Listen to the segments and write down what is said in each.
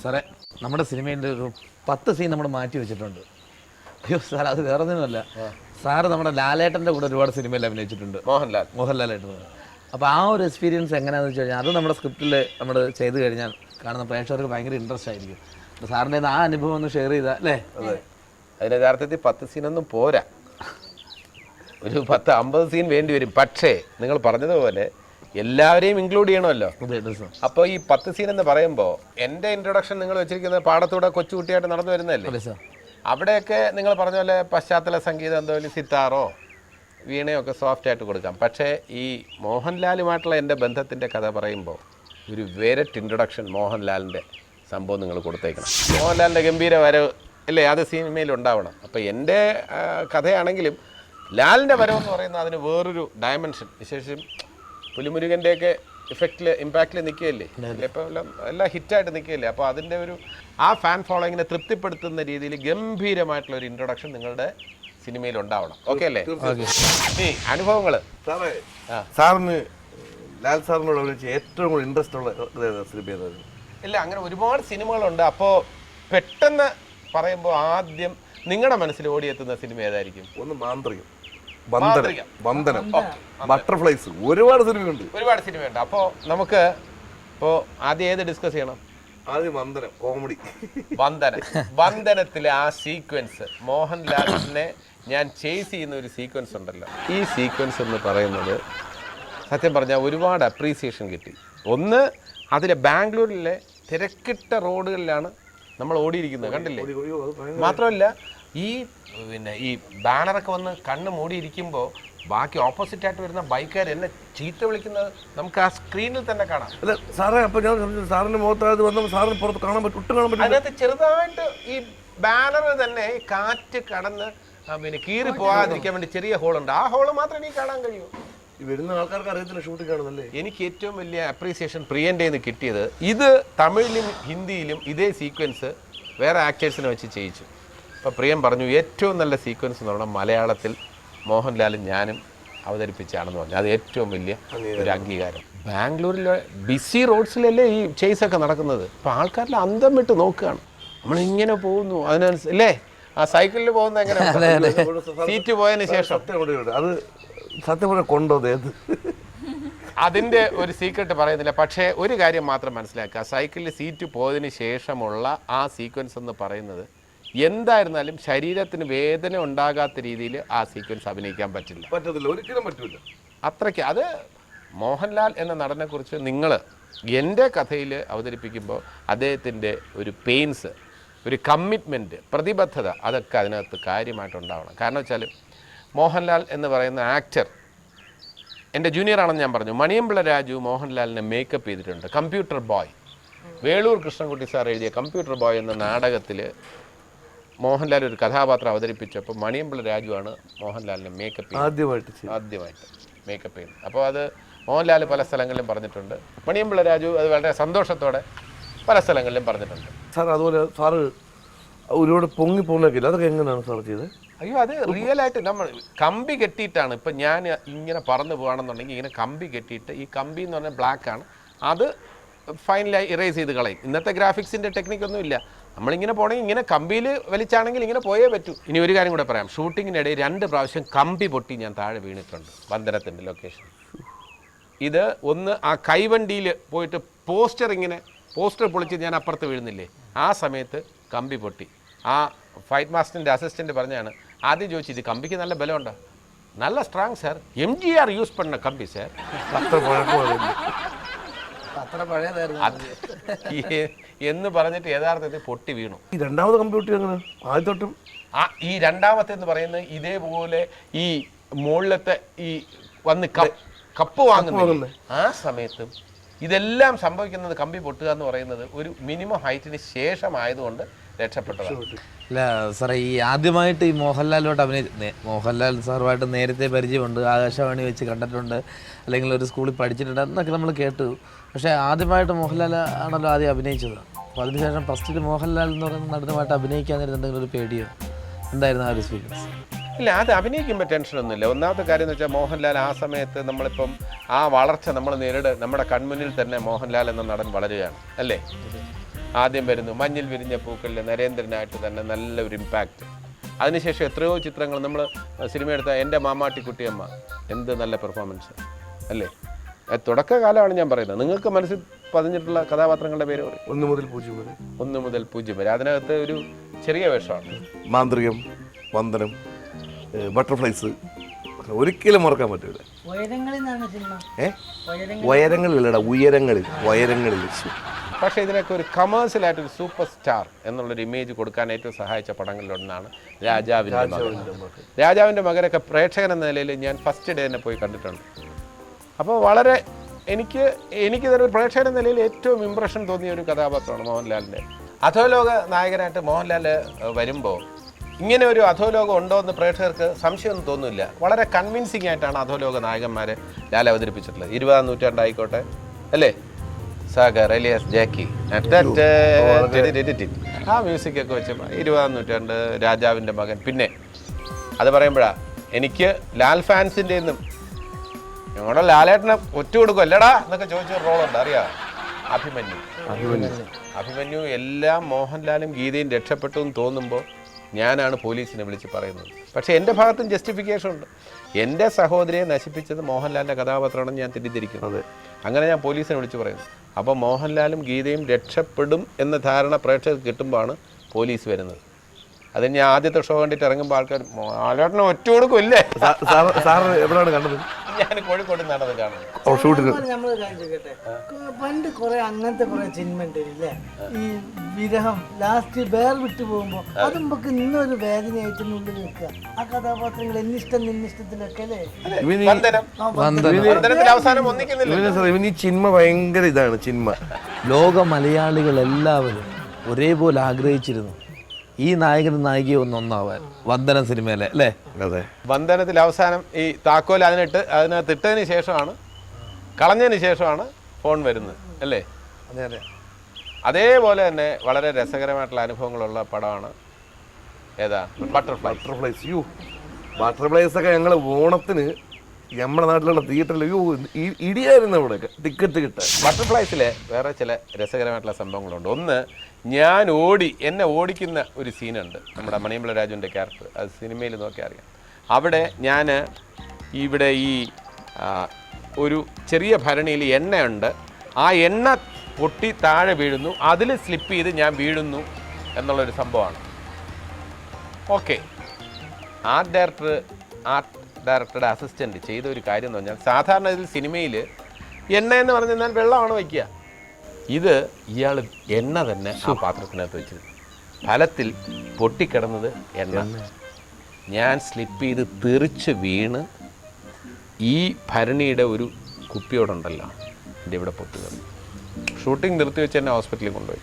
സാറേ, നമ്മുടെ സിനിമയിൽ ഒരു 10 സീൻ നമ്മൾ മാറ്റി വെച്ചിട്ടുണ്ട്. അയ്യോ സാർ, അത് വേറെ ഒന്നുമല്ല. സാറ് നമ്മുടെ ലാലേട്ടൻ്റെ കൂടെ ഒരുപാട് സിനിമയിൽ അഭിനയിച്ചിട്ടുണ്ട്, മോഹൻലാലായിട്ട്. അപ്പോൾ ആ ഒരു എക്സ്പീരിയൻസ് എങ്ങനെയാണെന്ന് വെച്ച് കഴിഞ്ഞാൽ അത് നമ്മുടെ സ്ക്രിപ്റ്റിൽ നമ്മൾ ചെയ്ത് കഴിഞ്ഞാൽ കാണുന്ന പ്രേക്ഷകർക്ക് ഭയങ്കര ഇൻട്രസ്റ്റ് ആയിരിക്കും. അപ്പോൾ സാറിൻ്റെ ആ അനുഭവം ഒന്ന് ഷെയർ ചെയ്താൽ അല്ലേ? അതെ, അതിന് യഥാർത്ഥത്തിൽ 10 സീനൊന്നും പോരാ, ഒരു 10-50 സീൻ വേണ്ടി വരും. പക്ഷേ നിങ്ങൾ പറഞ്ഞതുപോലെ എല്ലാവരെയും ഇൻക്ലൂഡ് ചെയ്യണമല്ലോ. അപ്പോൾ ഈ 10 സീൻ എന്ന് പറയുമ്പോൾ എൻ്റെ ഇൻട്രൊഡക്ഷൻ നിങ്ങൾ വെച്ചിരിക്കുന്നത് പാടത്തൂടെ കൊച്ചുകുട്ടിയായിട്ട് നടന്നു വരുന്നതല്ലേ. അവിടെയൊക്കെ നിങ്ങൾ പറഞ്ഞ പോലെ പശ്ചാത്തല സംഗീതം എന്തെങ്കിലും സിത്താറോ വീണയോ ഒക്കെ സോഫ്റ്റ് ആയിട്ട് കൊടുക്കാം. പക്ഷേ ഈ മോഹൻലാലുമായിട്ടുള്ള എൻ്റെ ബന്ധത്തിൻ്റെ കഥ പറയുമ്പോൾ ഒരു വേരറ്റ് ഇൻട്രൊഡക്ഷൻ മോഹൻലാലിൻ്റെ സംഭവം നിങ്ങൾ കൊടുത്തേക്കണം. മോഹൻലാലിൻ്റെ ഗംഭീര വരവ് അല്ലേ, അത് സിനിമയിൽ ഉണ്ടാവണം. അപ്പോൾ എൻ്റെ കഥയാണെങ്കിലും ലാലിൻ്റെ വരവെന്ന് പറയുന്നത് അതിന് വേറൊരു ഡയമെൻഷൻ, വിശേഷം പുലിമുരുകൻ്റെയൊക്കെ ഇമ്പാക്റ്റിൽ നിൽക്കുകയല്ലേ, ഇപ്പം എല്ലാം ഹിറ്റായിട്ട് നിൽക്കുകയല്ലേ. അപ്പോൾ അതിൻ്റെ ഒരു ആ ഫാൻ ഫോളോയിങ്ങിനെ തൃപ്തിപ്പെടുത്തുന്ന രീതിയിൽ ഗംഭീരമായിട്ടുള്ള ഒരു ഇൻട്രൊഡക്ഷൻ നിങ്ങളുടെ സിനിമയിൽ ഉണ്ടാവണം. ഓക്കെ അല്ലേ? ഈ അനുഭവങ്ങൾ സാറിന് ലാൽ സാറിനോട് വിളിച്ച് ഏറ്റവും കൂടുതൽ ഇൻട്രസ്റ്റ് ഉള്ള സിനിമ ഏതായിരുന്നു? ഇല്ല, അങ്ങനെ ഒരുപാട് സിനിമകളുണ്ട്. അപ്പോൾ പെട്ടെന്ന് പറയുമ്പോൾ ആദ്യം നിങ്ങളുടെ മനസ്സിൽ ഓടിയെത്തുന്ന സിനിമ ഏതായിരിക്കും? ഒന്ന് മാന്ത്രികം, വന്ദനം, ബട്ടർഫ്ലൈസ്, ഒരുപാട് സിനിമയുണ്ട്. അപ്പോൾ നമുക്ക് ഇപ്പോൾ ആദ്യം ഏത് ഡിസ്കസ് ചെയ്യണം? ആദ്യം വന്ദനം, കോമഡി. വന്ദനത്തിലെ ആ സീക്വൻസ്, മോഹൻലാലിനെ ഞാൻ ചേസ് ചെയ്യുന്ന ഒരു സീക്വൻസ് ഉണ്ടല്ലോ, ഈ സീക്വൻസ് എന്ന് പറയുന്നത് സത്യം പറഞ്ഞാൽ ഒരുപാട് അപ്രീസിയേഷൻ കിട്ടി. ഒന്ന്, അതിലെ ബാംഗ്ലൂരിലെ തിരക്കിട്ട റോഡുകളിലാണ് നമ്മൾ ഓടിയിരിക്കുന്നത്, കണ്ടില്ലേ? മാത്രമല്ല ഈ ബാനറൊക്കെ വന്ന് കണ്ണ് മൂടിയിരിക്കുമ്പോൾ ബാക്കി ഓപ്പോസിറ്റ് ആയിട്ട് വരുന്ന ബൈക്കുകാർ എന്നെ ചീത്ത വിളിക്കുന്നത് നമുക്ക് ആ സ്ക്രീനിൽ തന്നെ കാണാം. അല്ല സാറേ, അപ്പോൾ ഞാൻ സാറിൻ്റെ മുഖത്ത് വന്നപ്പോൾ സാറിന് പുറത്ത് കാണാൻ പറ്റും, ഒട്ടും കാണാൻ പറ്റും. അതിനകത്ത് ചെറുതായിട്ട് ഈ ബാനർ തന്നെ ഈ കാറ്റ് കടന്ന് കീറി പോകാതിരിക്കാൻ വേണ്ടി ചെറിയ ഹോളുണ്ട്. ആ ഹോള് മാത്രമേ എനിക്ക് കാണാൻ കഴിയൂ. ഈ വരുന്ന ആൾക്കാർക്ക് അറിയത്തില്ല ഷൂട്ടിംഗ് കാണുന്നല്ലേ. എനിക്ക് ഏറ്റവും വലിയ അപ്രീസിയേഷൻ പ്രിയൻ്റെ നിന്ന് കിട്ടിയത്, ഇത് തമിഴിലും ഹിന്ദിയിലും ഇതേ സീക്വൻസ് വേറെ ആക്ടേഴ്സിനെ വെച്ച് ചെയ്യിച്ചു. അപ്പോൾ പ്രിയൻ പറഞ്ഞു ഏറ്റവും നല്ല സീക്വൻസ് എന്ന് പറഞ്ഞാൽ മലയാളത്തിൽ മോഹൻലാലും ഞാനും അവതരിപ്പിച്ചാണെന്ന് പറഞ്ഞു. അത് ഏറ്റവും വലിയ ഒരു അംഗീകാരം. ബാംഗ്ലൂരിലെ ബിസി റോഡ്സിലല്ലേ ഈ ചേസൊക്കെ നടക്കുന്നത്. അപ്പോൾ ആൾക്കാരിൽ അന്തം വിട്ട് നോക്കുകയാണ്, നമ്മളിങ്ങനെ പോകുന്നു. അതിനനുസരിച്ചല്ലേ ആ സൈക്കിളിൽ പോകുന്ന എങ്ങനെ സീറ്റ് പോയതിന് ശേഷം അത് സത്യം പറഞ്ഞാൽ കൊണ്ടോ അതിൻ്റെ ഒരു സീക്രട്ട് പറയുന്നില്ല. പക്ഷേ ഒരു കാര്യം മാത്രം മനസ്സിലാക്കുക, സൈക്കിളിൽ സീറ്റ് പോയതിന് ശേഷമുള്ള ആ സീക്വൻസ് എന്ന് പറയുന്നത് എന്തായിരുന്നാലും ശരീരത്തിന് വേദന ഉണ്ടാകാത്ത രീതിയിൽ ആ സീക്വൻസ് അഭിനയിക്കാൻ പറ്റില്ല, ഒരിക്കലും പറ്റില്ല. അത്രയ്ക്ക് അത് മോഹൻലാൽ എന്ന നടനെക്കുറിച്ച് നിങ്ങൾ എൻ്റെ കഥയിൽ അവതരിപ്പിക്കുമ്പോൾ അദ്ദേഹത്തിൻ്റെ ഒരു പെയിൻസ്, ഒരു കമ്മിറ്റ്മെൻറ്റ്, പ്രതിബദ്ധത, അതൊക്കെ അതിനകത്ത് കാര്യമായിട്ടുണ്ടാവണം. കാരണം വെച്ചാൽ മോഹൻലാൽ എന്ന് പറയുന്ന ആക്ടർ എൻ്റെ ജൂനിയറാണെന്ന് ഞാൻ പറഞ്ഞു. മണിയമ്പിള്ള രാജു മോഹൻലാലിനെ മേക്കപ്പ് ചെയ്തിട്ടുണ്ട്. Computer boy, Velur Krishnankutty sir എഴുതിയ കമ്പ്യൂട്ടർ ബോയ് എന്ന നാടകത്തിൽ മോഹൻലാൽ ഒരു കഥാപാത്രം അവതരിപ്പിച്ചപ്പോൾ മണിയമ്പിള്ള രാജുവാണ് മോഹൻലാലിനെ മേക്കപ്പ് ആദ്യമായിട്ട് മേക്കപ്പ് ചെയ്യുന്നത്. അപ്പോൾ അത് മോഹൻലാൽ പല സ്ഥലങ്ങളിലും പറഞ്ഞിട്ടുണ്ട്, മണിയമ്പിള്ള രാജു അത് വളരെ സന്തോഷത്തോടെ പല സ്ഥലങ്ങളിലും പറഞ്ഞിട്ടുണ്ട്. സാർ അതുപോലെ സാറ് ഒരുപാട് പൊങ്ങി പോകുന്നൊക്കെ അതൊക്കെ എങ്ങനെയാണ് സാർ ചെയ്തത്? അയ്യോ, അത് റിയലായിട്ട് നമ്മൾ കമ്പി കെട്ടിയിട്ടാണ്. ഇപ്പം ഞാൻ ഇങ്ങനെ പറന്ന് പോകുകയാണെന്നുണ്ടെങ്കിൽ ഇങ്ങനെ കമ്പി കെട്ടിയിട്ട്, ഈ കമ്പി എന്ന് പറഞ്ഞാൽ ബ്ലാക്കാണ്, അത് ഫൈനലായി ഇറേസ് ചെയ്ത് കളയും. ഇന്നത്തെ ഗ്രാഫിക്സിൻ്റെ ടെക്നിക്കൊന്നും ഇല്ല. നമ്മളിങ്ങനെ പോകണമെങ്കിൽ ഇങ്ങനെ കമ്പിയിൽ വലിച്ചാണെങ്കിൽ ഇങ്ങനെ പോയേ പറ്റൂ. ഇനി ഒരു കാര്യം കൂടെ പറയാം, ഷൂട്ടിങ്ങിനിടയിൽ 2 പ്രാവശ്യം കമ്പി പൊട്ടി ഞാൻ താഴെ വീണിട്ടുണ്ട് വന്ദനത്തിൻ്റെ ലൊക്കേഷൻ. ഇത് ഒന്ന് ആ കൈവണ്ടിയിൽ പോയിട്ട് പോസ്റ്റർ പൊളിച്ച് ഞാൻ അപ്പുറത്ത് വീഴുന്നില്ലേ, ആ സമയത്ത് കമ്പി പൊട്ടി. ആ ഫൈറ്റ് മാസ്റ്ററിൻ്റെ അസിസ്റ്റൻറ്റ് പറഞ്ഞാണ്, ആദ്യം ചോദിച്ചു ഇത് കമ്പിക്ക് നല്ല ബലമുണ്ടോ? നല്ല സ്ട്രോങ് സാർ, MGR യൂസ് പണ്ണ കമ്പി സാർ. അത്ര പഴയതായിരുന്നു എന്ന് പറഞ്ഞിട്ട് യഥാർത്ഥത്തിൽ പൊട്ടി വീണു. ഈ രണ്ടാമത് കമ്പ്യൂട്ടർ എങ്ങനെ ആദ്യത്തോട്ടും ഈ രണ്ടാമത്തെ എന്ന് പറയുന്നത് ഇതേപോലെ ഈ മുകളിലത്തെ ഈ വന്ന് കപ്പ് വാങ്ങുന്നു ആ സമയത്തും ഇതെല്ലാം സംഭവിക്കുന്നത് കമ്പി പൊട്ടുക എന്ന് പറയുന്നത് ഒരു മിനിമം ഹൈറ്റിന് ശേഷമായതുകൊണ്ട് രക്ഷപ്പെട്ടതാണ്. അല്ല സാറേ, ഈ ആദ്യമായിട്ട് ഈ മോഹൻലാൽ സാറുമായിട്ട് നേരത്തെ പരിചയമുണ്ട്, ആകാശവാണി വെച്ച് കണ്ടിട്ടുണ്ട്, അല്ലെങ്കിൽ ഒരു സ്കൂളിൽ പഠിച്ചിട്ടുണ്ട് എന്നൊക്കെ നമ്മൾ കേട്ടു. പക്ഷേ ആദ്യമായിട്ട് മോഹൻലാൽ ആണല്ലോ ആദ്യം അഭിനയിച്ചത്. അപ്പോൾ അതിനുശേഷം ഫസ്റ്റിൽ മോഹൻലാൽ എന്ന് പറയുന്ന നടനുമായിട്ട് അഭിനയിക്കാൻ നേരത്തെ എന്തെങ്കിലും ഒരു പേടിയോ എന്തായിരുന്നു ആ ഒരു എക്സ്പീരിയൻസ്? ഇല്ല, അത് അഭിനയിക്കുമ്പോൾ ടെൻഷനൊന്നുമില്ല. ഒന്നാമത്തെ കാര്യം എന്ന് വെച്ചാൽ മോഹൻലാൽ ആ സമയത്ത് നമ്മളിപ്പം ആ വളർച്ച നമ്മൾ നമ്മുടെ കൺമുന്നിൽ തന്നെ മോഹൻലാൽ എന്ന നടൻ വളരുകയാണ് അല്ലേ. ആദ്യം വരുന്നു മഞ്ഞിൽ വിരിഞ്ഞ പൂക്കളിൽ നരേന്ദ്രനായിട്ട് തന്നെ നല്ലൊരു ഇമ്പാക്റ്റ്. അതിനുശേഷം എത്രയോ ചിത്രങ്ങൾ നമ്മൾ സിനിമ എടുത്ത എൻ്റെ മാമാട്ടിക്കുട്ടിയമ്മ, എന്ത് നല്ല പെർഫോമൻസ് അല്ലേ. തുടക്കകാലമാണ് ഞാൻ പറയുന്നത്. നിങ്ങൾക്ക് മനസ്സിൽ പതിഞ്ഞിട്ടുള്ള കഥാപാത്രങ്ങളുടെ പേര് പറയും. 1 മുതൽ 0 വരെ. 1 മുതൽ 0 വരെ. അതിനകത്ത് ഒരു ചെറിയ വേഷമാണ് മാന്ത്രികം, വന്ദനം, ബട്ടർഫ്ലൈസ്. ഒരിക്കലും മറക്കാൻ പറ്റില്ല. ഉയരങ്ങളിലടാ, ഉയരങ്ങളിൽ. പക്ഷേ ഇതിനൊക്കെ ഒരു കമേഴ്സ്യലായിട്ടൊരു സൂപ്പർ സ്റ്റാർ എന്നുള്ളൊരു ഇമേജ് കൊടുക്കാൻ ഏറ്റവും സഹായിച്ച പടങ്ങളിലൊന്നാണ് രാജാവിൻ്റെ മകനൊക്കെ പ്രേക്ഷകൻ എന്ന നിലയിൽ ഞാൻ ഫസ്റ്റ് ഡേ തന്നെ പോയി കണ്ടിട്ടുണ്ട്. അപ്പോൾ വളരെ എനിക്കിതൊരു പ്രേക്ഷകൻ എന്ന നിലയിൽ ഏറ്റവും ഇമ്പ്രഷൻ തോന്നിയ ഒരു കഥാപാത്രമാണ് മോഹൻലാലിൻ്റെ. അധോലോക നായകനായിട്ട് മോഹൻലാൽ വരുമ്പോൾ ഇങ്ങനെ ഒരു അധോലോകം ഉണ്ടോ എന്ന് പ്രേക്ഷകർക്ക് സംശയമൊന്നും തോന്നുന്നില്ല. വളരെ കൺവിൻസിംഗ് ആയിട്ടാണ് അധോലോക നായകന്മാരെ ലാൽ അവതരിപ്പിച്ചിട്ടുള്ളത്. 20-ാം നൂറ്റാണ്ടായിക്കോട്ടെ അല്ലേ, സാഗർ എലിയാസ് ജാക്കി, ആ മ്യൂസിക്കൊക്കെ വെച്ചപ്പോൾ 20-ാം നൂറ്റാണ്ട്, രാജാവിൻ്റെ മകൻ. പിന്നെ അത് പറയുമ്പോഴാണ് എനിക്ക് ലാൽ ഫാൻസിൻ്റെ നിന്നും ഞങ്ങളുടെ ലാലേട്ടനെ ഒറ്റ കൊടുക്കും അല്ലടാ എന്നൊക്കെ ചോദിച്ചൊരു റോളുണ്ട്, അറിയാം. അഭിമന്യു എല്ലാം മോഹൻലാലും ഗീതയും രക്ഷപ്പെട്ടു എന്ന് തോന്നുമ്പോൾ ഞാനാണ് പോലീസിനെ വിളിച്ച് പറയുന്നത്. പക്ഷേ എൻ്റെ ഭാഗത്തും ജസ്റ്റിഫിക്കേഷൻ ഉണ്ട്. എൻ്റെ സഹോദരിയെ നശിപ്പിച്ചത് മോഹൻലാലിൻ്റെ കഥാപാത്രമാണെന്ന് ഞാൻ തെറ്റിദ്ധരിക്കുന്നത്. അങ്ങനെ ഞാൻ പോലീസിനെ വിളിച്ച് പറയുന്നു. അപ്പോൾ മോഹൻലാലും ഗീതയും രക്ഷപ്പെടും എന്ന ധാരണ പ്രേക്ഷകർക്ക് കിട്ടുമ്പോഴാണ് പോലീസ് വരുന്നത്. അത് ഞാൻ ആദ്യത്തെ ഷോ കണ്ടിട്ട് ഇറങ്ങുമ്പോൾ ആൾക്കാർ മോഹൻലാലിനെ ഒറ്റ കൊടുക്കുമല്ലേ. എവിടെയാണ് കണ്ടത്? ഞാൻ കോഴിക്കോട് നടന്നത് കാണുന്നത്. പണ്ട് കുറെ അങ്ങനത്തെ കുറെ സിനിമ ഉണ്ടല്ലേ, ഈ വിരഹം ലാസ്റ്റ് വേർ വിട്ടു പോകുമ്പോ അത് നമുക്ക് ഇന്നൊരു വേദനയായിട്ട് ഉള്ളിൽ വെക്കുക. ആ കഥാപാത്രങ്ങൾ എന്നിഷ്ടം നിന്നിഷ്ടത്തിലൊക്കെ അല്ലേ. ഈ ചിന്മ ഭയങ്കര ഇതാണ്. ചിന്മ ലോക മലയാളികൾ എല്ലാവരും ഒരേപോലെ ആഗ്രഹിച്ചിരുന്നു ഈ നായകനും നായികയും ഒന്നൊന്നാവാൻ. വന്ദനം സിനിമയിലെ അല്ലേ? അതെ. വന്ദനത്തിൽ അവസാനം ഈ താക്കോൽ അതിനകത്ത് ഇട്ടതിന് ശേഷമാണ്, കളഞ്ഞതിന് ശേഷമാണ് ഫോൺ വരുന്നത് അല്ലേ? അതെ അതെ. അതേപോലെ തന്നെ വളരെ രസകരമായിട്ടുള്ള അനുഭവങ്ങളുള്ള പടമാണ് ഏതാ, ബട്ടർഫ്ലൈസ് ഒക്കെ ഞങ്ങൾ ഓണത്തിന് നമ്മുടെ നാട്ടിലുള്ള തിയേറ്ററിൽ ഇടിയായിരുന്നു ഇവിടെ ടിക്കറ്റ് കിട്ടാൻ. ബട്ടർഫ്ലൈസിലെ വേറെ ചില രസകരമായിട്ടുള്ള സംഭവങ്ങളുണ്ട്. ഒന്ന്, എന്നെ ഓടിക്കുന്ന ഒരു സീനുണ്ട്. നമ്മുടെ മണിയമ്പള രാജുവിൻ്റെ ക്യാരക്ടർ, അത് സിനിമയിൽ നോക്കിയാൽ അറിയാം. അവിടെ ഇവിടെ ഈ ഒരു ചെറിയ ഭരണിയിൽ എണ്ണയുണ്ട്. ആ എണ്ണ പൊട്ടി താഴെ വീഴുന്നു, അതിൽ സ്ലിപ്പ് ചെയ്ത് ഞാൻ വീഴുന്നു എന്നുള്ളൊരു സംഭവമാണ്. ഓക്കെ, ആർട്ട് ഡയറക്ടറുടെ അസിസ്റ്റൻറ്റ് ചെയ്ത ഒരു കാര്യം എന്ന് പറഞ്ഞാൽ, സാധാരണ ഇതിൽ സിനിമയിൽ എണ്ണ എന്ന് പറഞ്ഞു കഴിഞ്ഞാൽ വെള്ളമാണ് വയ്ക്കുക. ഇത് ഇയാൾ എണ്ണ തന്നെ ആ പാത്രത്തിനകത്ത് വെച്ചത്. ഫലത്തിൽ പൊട്ടിക്കിടന്നത് എണ്ണ. ഞാൻ സ്ലിപ്പ് ചെയ്ത് തെറിച്ച് വീണ് ഈ ഭരണിയുടെ ഒരു കുപ്പിയോടുണ്ടല്ലോ എൻ്റെ ഇവിടെ പൊട്ടുന്നത്. ഷൂട്ടിംഗ് നിർത്തി വെച്ച് എന്നെ ഹോസ്പിറ്റലിൽ കൊണ്ടുപോയി.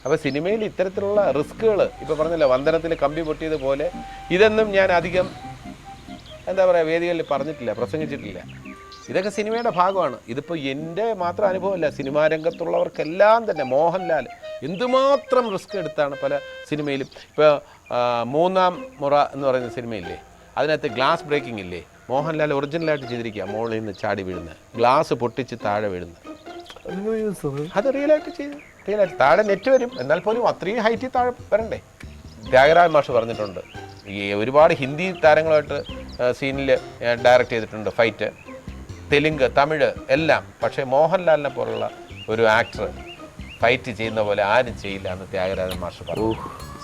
അപ്പോൾ സിനിമയിൽ ഇത്തരത്തിലുള്ള റിസ്കുകൾ, ഇപ്പോൾ പറഞ്ഞല്ലോ വന്ദനത്തിൽ കമ്പി പൊട്ടിയതുപോലെ, ഇതൊന്നും ഞാൻ അധികം വേദികളിൽ പറഞ്ഞിട്ടില്ല, പ്രസംഗിച്ചിട്ടില്ല. ഇതൊക്കെ സിനിമയുടെ ഭാഗമാണ്. ഇതിപ്പോൾ എൻ്റെ മാത്രം അനുഭവമല്ല, സിനിമാ രംഗത്തുള്ളവർക്കെല്ലാം തന്നെ മോഹൻലാൽ എന്തുമാത്രം റിസ്ക് എടുത്താണ് പല സിനിമയിലും. ഇപ്പോൾ 3-ാം മുറ എന്ന് പറയുന്ന സിനിമയില്ലേ, അതിനകത്ത് ഗ്ലാസ് ബ്രേക്കിംഗ് ഇല്ലേ, മോഹൻലാൽ ഒറിജിനലായിട്ട് ചെയ്തിരിക്കുക. മുകളിൽ നിന്ന് ചാടി വീഴുന്നത്, ഗ്ലാസ് പൊട്ടിച്ച് താഴെ വീഴുന്നത്, അത് റിയലായിട്ട് താഴെ നെറ്റ് വരും. എന്നാൽ പോലും അത്രയും ഹൈറ്റിൽ താഴെ വരണ്ടേ. ത്യാഗരാജ മാഷ് പറഞ്ഞിട്ടുണ്ട്, ഈ ഒരുപാട് ഹിന്ദി താരങ്ങളുമായിട്ട് സീനിൽ ഡയറക്റ്റ് ചെയ്തിട്ടുണ്ട് ഫൈറ്റ്, തെലുങ്ക്, തമിഴ് എല്ലാം. പക്ഷേ മോഹൻലാലിനെ പോലുള്ള ഒരു ആക്ടർ ഫൈറ്റ് ചെയ്യുന്ന പോലെ ആരും ചെയ്യില്ല എന്ന് ത്യാഗരാജൻ മാഷ് പറഞ്ഞു.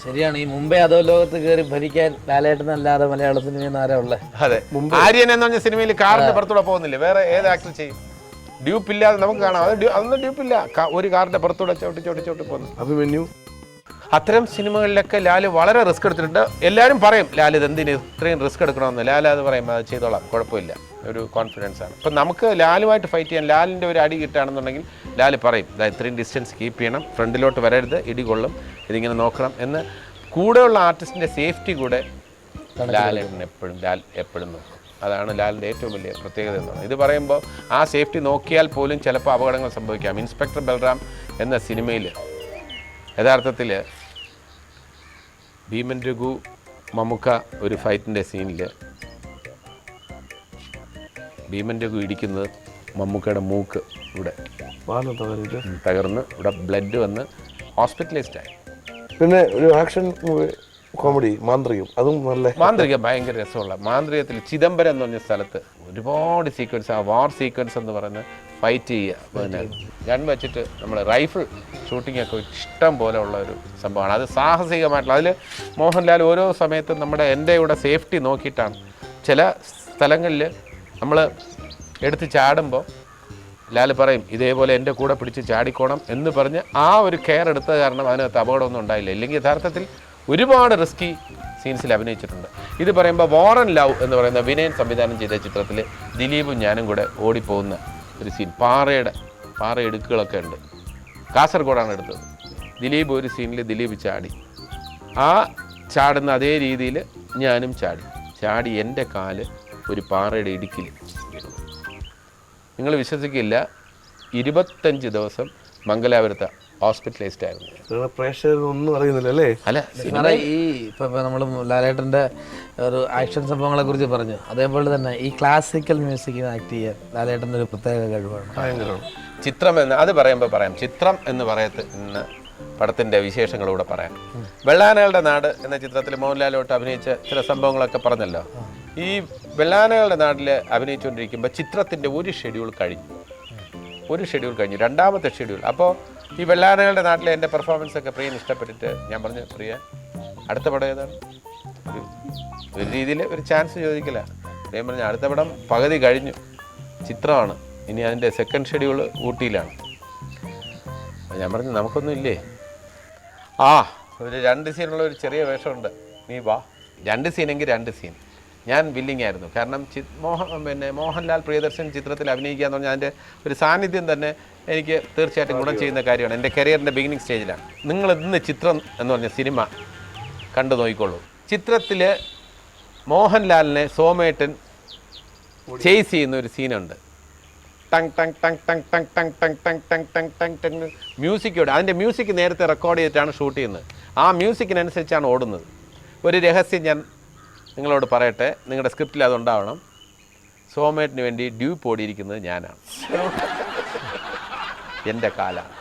ശരിയാണ്. ഈ മുംബൈ അധോലോകത്ത് കയറി ഭരിക്കാൻ ലാലേട്ടനല്ലാതെ മലയാള സിനിമയിൽ ആരാ ഉള്ളത്? അതെ, ആര്യൻ എന്ന് പറഞ്ഞ സിനിമയിൽ കാറിന്റെ പുറത്തൂടെ പോകുന്നില്ലേ, വേറെ ഏത് ആക്ടർ ചെയ്യും? ഡ്യൂപ്പില്ലാതെ നമുക്ക് കാണാം. അതൊന്നും ഡ്യൂപ്പില്ല, ഒരു കാറിന്റെ പുറത്തൂടെ ചവിട്ടി പോകുന്നു. അഭിമന്യു, അത്തരം സിനിമകളിലൊക്കെ ലാൽ വളരെ റിസ്ക് എടുത്തിട്ടുണ്ട്. എല്ലാവരും പറയും ലാൽ ഇതെന്തിന് ഇത്രയും റിസ്ക് എടുക്കണമെന്ന്. ലാൽ അത് പറയും, അത് ചെയ്തോളാം, കുഴപ്പമില്ല, ഒരു കോൺഫിഡൻസ് ആണ്. അപ്പം നമുക്ക് ലാലുമായിട്ട് ഫൈറ്റ് ചെയ്യാൻ, ലാലിൻ്റെ ഒരു അടി കിട്ടുകയാണെന്നുണ്ടെങ്കിൽ ലാൽ പറയും, ഇത്രയും ഡിസ്റ്റൻസ് കീപ്പ് ചെയ്യണം, ഫ്രണ്ടിലോട്ട് വരരുത്, ഇടി കൊള്ളും, ഇതിങ്ങനെ നോക്കണം എന്ന്. കൂടെയുള്ള ആർട്ടിസ്റ്റിൻ്റെ സേഫ്റ്റി കൂടെ ലാൽ എപ്പോഴും നോക്കും. അതാണ് ലാലിൻ്റെ ഏറ്റവും വലിയ പ്രത്യേകത എന്നാണ്. ഇത് പറയുമ്പോൾ ആ സേഫ്റ്റി നോക്കിയാൽ പോലും ചിലപ്പോൾ അപകടങ്ങൾ സംഭവിക്കാം. ഇൻസ്പെക്ടർ ബൽറാം എന്ന സിനിമയിൽ യഥാർത്ഥത്തിൽ ഭീമൻ രഘു മമ്മുക്ക ഒരു ഫൈറ്റിൻ്റെ സീനിൽ ഭീമൻ രഘു ഇടിക്കുന്നത് മമ്മൂക്കയുടെ മൂക്ക് ഇവിടെ വാലം തകർന്നിട്ട്. തകർന്ന് ഇവിടെ ബ്ലഡ് വന്ന് ഹോസ്പിറ്റലൈസ്ഡ് ആയി. പിന്നെ ഒരു ആക്ഷൻ കോമഡി മാന്ത്രികം, അതും നല്ല മാന്ത്രികം ഭയങ്കര രസമുള്ള മാന്ത്രികത്തിൽ ചിദംബരം എന്ന് പറഞ്ഞ സ്ഥലത്ത് ഒരുപാട് സീക്വൻസ്, ആ വാർ സീക്വൻസ് എന്ന് പറയുന്നത് ഫൈറ്റ് ചെയ്യുക, പിന്നെ ഗൺ വെച്ചിട്ട് നമ്മൾ റൈഫിൾ ഷൂട്ടിംഗ് ഒക്കെ ഇഷ്ടം പോലെ ഉള്ള ഒരു സംഭവമാണ്. അത് സാഹസികമായിട്ടുള്ള, അതിൽ മോഹൻലാൽ ഓരോ സമയത്തും എൻ്റെ ഇവിടെ സേഫ്റ്റി നോക്കിയിട്ടാണ്. ചില സ്ഥലങ്ങളിൽ നമ്മൾ എടുത്ത് ചാടുമ്പോൾ ലാൽ പറയും ഇതേപോലെ എൻ്റെ കൂടെ പിടിച്ച് ചാടിക്കോണം എന്ന് പറഞ്ഞ് ആ ഒരു കെയർ എടുത്തത് കാരണം അതിനകത്ത് അപകടമൊന്നും ഉണ്ടായില്ല. ഇല്ലെങ്കിൽ യഥാർത്ഥത്തിൽ ഒരുപാട് റിസ്കി സീൻസിൽ അഭിനയിച്ചിട്ടുണ്ട്. ഇത് പറയുമ്പോൾ വാർ ആൻഡ് ലവ് എന്ന് പറയുന്ന വിനയൻ സംവിധാനം ചെയ്ത ചിത്രത്തിൽ ദിലീപും ഞാനും കൂടെ ഓടിപ്പോകുന്ന ഒരു സീൻ, പാറ ഇടുക്കുകളൊക്കെ ഉണ്ട്. കാസർഗോഡാണ് എടുത്തത്. ദിലീപ് ഒരു സീനിൽ ദിലീപ് ചാടി, ആ ചാടുന്ന അതേ രീതിയിൽ ഞാനും ചാടി എൻ്റെ കാല് ഒരു പാറയുടെ ഇടുക്കിൽ വീണു. നിങ്ങൾ വിശ്വസിക്കില്ല, 25 ദിവസം മംഗലാപുരത്ത് ഹോസ്പിറ്റലൈസ്ഡ് ആയിരുന്നു. പ്രേക്ഷകരൊന്നും അറിയുന്നില്ല അല്ലേ? അല്ല സാറേ, ഈ ഇപ്പം നമ്മൾ ലാലേട്ടൻ്റെ ഒരു ആക്ഷൻ സംഭവങ്ങളെ കുറിച്ച് പറഞ്ഞു, അതേപോലെ തന്നെ ഈ ക്ലാസിക്കൽ മ്യൂസിക്കിന് ആക്ട് ചെയ്യാൻ ലാലേട്ടൻ്റെ ഒരു പ്രത്യേക കഴിവാണ്. ഭയങ്കരമാണ്. ചിത്രം എന്ന് അത് പറയുമ്പോൾ പറയാം. ചിത്രം എന്ന് പറയത്ത് ഇന്ന് പടത്തിൻ്റെ വിശേഷങ്ങളിലൂടെ പറയാം. വെള്ളാനകളുടെ നാട് എന്ന ചിത്രത്തിൽ മോഹൻലാലോട്ട് അഭിനയിച്ച ചില സംഭവങ്ങളൊക്കെ പറഞ്ഞല്ലോ. ഈ വെള്ളാനകളുടെ നാട്ടിൽ അഭിനയിച്ചുകൊണ്ടിരിക്കുമ്പോൾ ചിത്രത്തിൻ്റെ ഒരു ഷെഡ്യൂൾ കഴിഞ്ഞു, രണ്ടാമത്തെ ഷെഡ്യൂൾ. അപ്പോൾ ഈ വെള്ളാനകളുടെ നാട്ടിലെ എൻ്റെ പെർഫോമൻസ് ഒക്കെ പ്രിയന് ഇഷ്ടപ്പെട്ടിട്ട് ഞാൻ പറഞ്ഞു, പ്രിയ അടുത്ത പടം ഏതാണ്? ഒരു രീതിയിൽ ഒരു ചാൻസ് ചോദിക്കില്ല. പ്രിയൻ പറഞ്ഞു അടുത്ത പടം പകുതി കഴിഞ്ഞു, ചിത്രമാണ്, ഇനി അതിൻ്റെ സെക്കൻഡ് ഷെഡ്യൂൾ ഊട്ടിയിലാണ്. ഞാൻ പറഞ്ഞു നമുക്കൊന്നും ഇല്ലേ? ഒരു 2 സീനുള്ള ഒരു ചെറിയ വേഷമുണ്ട്, നീ വാ. 2 സീനെങ്കിൽ 2 സീൻ. ഞാൻ വില്ലിങ് ആയിരുന്നു. കാരണം മോഹൻലാൽ പ്രിയദർശൻ ചിത്രത്തിൽ അഭിനയിക്കുക എന്ന് പറഞ്ഞാൽ അതിൻ്റെ ഒരു സാന്നിധ്യം തന്നെ എനിക്ക് തീർച്ചയായിട്ടും ഗുണം ചെയ്യുന്ന കാര്യമാണ്. എൻ്റെ കരിയറിൻ്റെ ബിഗിനിങ് സ്റ്റേജിലാണ്. നിങ്ങൾ ഇന്ന് ചിത്രം എന്ന് പറഞ്ഞ സിനിമ കണ്ടു നോക്കിക്കോളൂ. ചിത്രത്തിൽ മോഹൻലാലിനെ സോമേട്ടൻ ചേസ് ചെയ്യുന്ന ഒരു സീനുണ്ട്. ടങ് ടങ് ടങ് ടങ് ടങ് ടങ് ടങ് ടങ് ടങ് ടങ് ടങ് ടങ് മ്യൂസിക്കോടെ, അതിൻ്റെ മ്യൂസിക് നേരത്തെ റെക്കോർഡ് ചെയ്തിട്ടാണ് ഷൂട്ട് ചെയ്യുന്നത്. ആ മ്യൂസിക്കിനനുസരിച്ചാണ് ഓടുന്നത്. ഒരു രഹസ്യം ഞാൻ നിങ്ങളോട് പറയട്ടെ, നിങ്ങളുടെ സ്ക്രിപ്റ്റിൽ അതുണ്ടാവണം. സോമേട്ടിന് വേണ്ടി ഡ്യൂപ്പ് ഓടിയിരിക്കുന്നത് ഞാനാണ്, എൻ്റെ കാലാണ്.